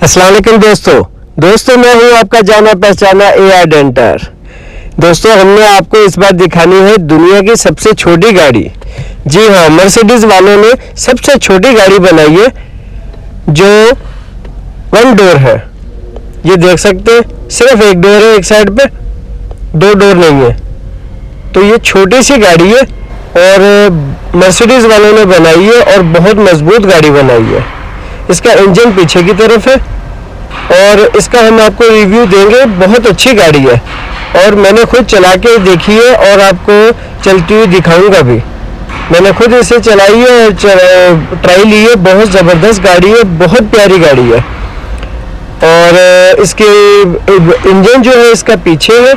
अस्सलाम वालेकुम दोस्तों मैं हूं आपका जाना पहचाना AI डेंटर। दोस्तों हमने आपको इस बार दिखानी है दुनिया की सबसे छोटी गाड़ी। जी हाँ, मर्सिडीज वालों ने सबसे छोटी गाड़ी बनाई है जो वन डोर है। ये देख सकते हैं, सिर्फ एक डोर है एक साइड पे, दो डोर नहीं है। तो ये छोटी सी गाड़ी है और मर्सिडीज वालों ने बनाई है और बहुत मजबूत गाड़ी बनाई है। इसका इंजन पीछे की तरफ है और इसका हम आपको रिव्यू देंगे। बहुत अच्छी गाड़ी है और मैंने खुद चला के देखी है और आपको चलती हुई दिखाऊंगा भी। मैंने खुद इसे चलाई है और ट्राई ली है। बहुत ज़बरदस्त गाड़ी है, बहुत प्यारी गाड़ी है। और इसके इंजन जो है इसका पीछे है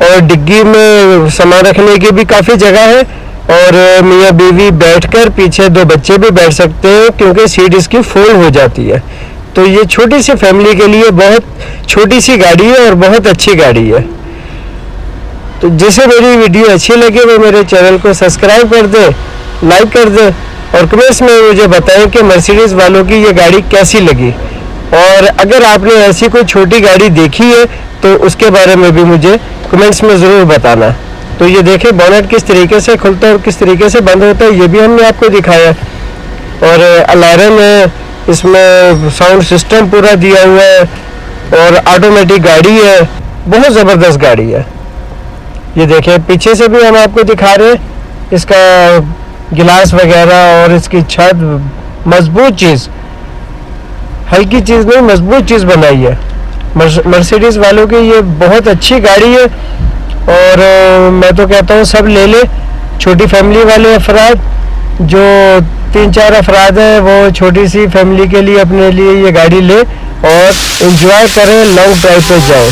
और डिग्गी में सामान रखने की भी काफ़ी जगह है और मियाँ बीवी बैठकर पीछे दो बच्चे भी बैठ सकते हैं क्योंकि सीट इसकी फुल हो जाती है। तो ये छोटी सी फैमिली के लिए बहुत छोटी सी गाड़ी है और बहुत अच्छी गाड़ी है। तो जिसे मेरी वीडियो अच्छी लगे वो मेरे चैनल को सब्सक्राइब कर दे, लाइक कर दे और कमेंट्स में मुझे बताएं कि मर्सिडीज़ वालों की ये गाड़ी कैसी लगी। और अगर आपने ऐसी कोई छोटी गाड़ी देखी है तो उसके बारे में भी मुझे कमेंट्स में ज़रूर बताना। तो ये देखें बोनेट किस तरीके से खुलता है और किस तरीके से बंद होता है, ये भी हमने आपको दिखाया। और अलार्म है, इसमें साउंड सिस्टम पूरा दिया हुआ है और ऑटोमेटिक गाड़ी है। बहुत ज़बरदस्त गाड़ी है। ये देखें पीछे से भी हम आपको दिखा रहे हैं, इसका गिलास वगैरह और इसकी छत मजबूत चीज़, हल्की चीज़ नहीं मजबूत चीज़ बनाई है। मर्सिडीज़ वालों की ये बहुत अच्छी गाड़ी है और मैं तो कहता हूँ सब ले ले। छोटी फैमिली वाले अफराद जो 3-4 अफराद हैं वो छोटी सी फैमिली के लिए अपने लिए ये गाड़ी ले और एंजॉय करें, लॉन्ग ड्राइव पे जाए।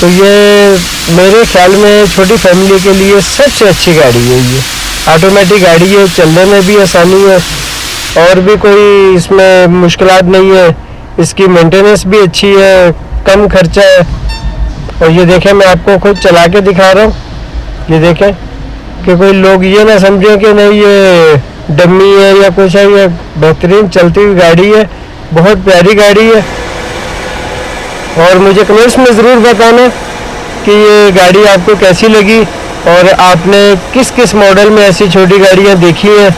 तो ये मेरे ख्याल में छोटी फैमिली के लिए सबसे अच्छी गाड़ी है। ये ऑटोमेटिक गाड़ी है, चलने में भी आसानी है और भी कोई इसमें मुश्किलात नहीं है। इसकी मेंटेनेंस भी अच्छी है, कम खर्चा है। और ये देखें मैं आपको खुद चला के दिखा रहा हूँ। ये देखें कि कोई लोग ये ना समझें कि नहीं ये डमी है या कुछ है। ये बेहतरीन चलती हुई गाड़ी है, बहुत प्यारी गाड़ी है। और मुझे कमेंट्स में ज़रूर बताना कि ये गाड़ी आपको कैसी लगी और आपने किस किस मॉडल में ऐसी छोटी गाड़ियाँ देखी हैं।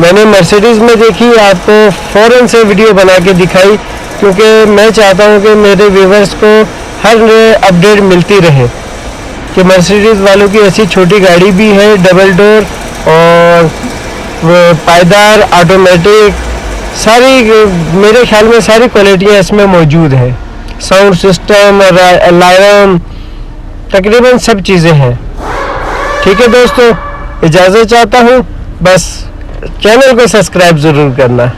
मैंने मर्सिडीज़ में देखी, आपको फ़ौरन से वीडियो बना के दिखाई क्योंकि मैं चाहता हूँ कि मेरे व्यूवर्स को हर अपडेट मिलती रहे कि मर्सिडीज़ वालों की ऐसी छोटी गाड़ी भी है, डबल डोर और पायदार, ऑटोमेटिक, सारी मेरे ख्याल में सारी क्वालिटियाँ इसमें मौजूद हैं। साउंड सिस्टम, अलार्म, तकरीबन सब चीज़ें हैं। ठीक है दोस्तों, इजाज़त चाहता हूँ, बस चैनल को सब्सक्राइब ज़रूर करना।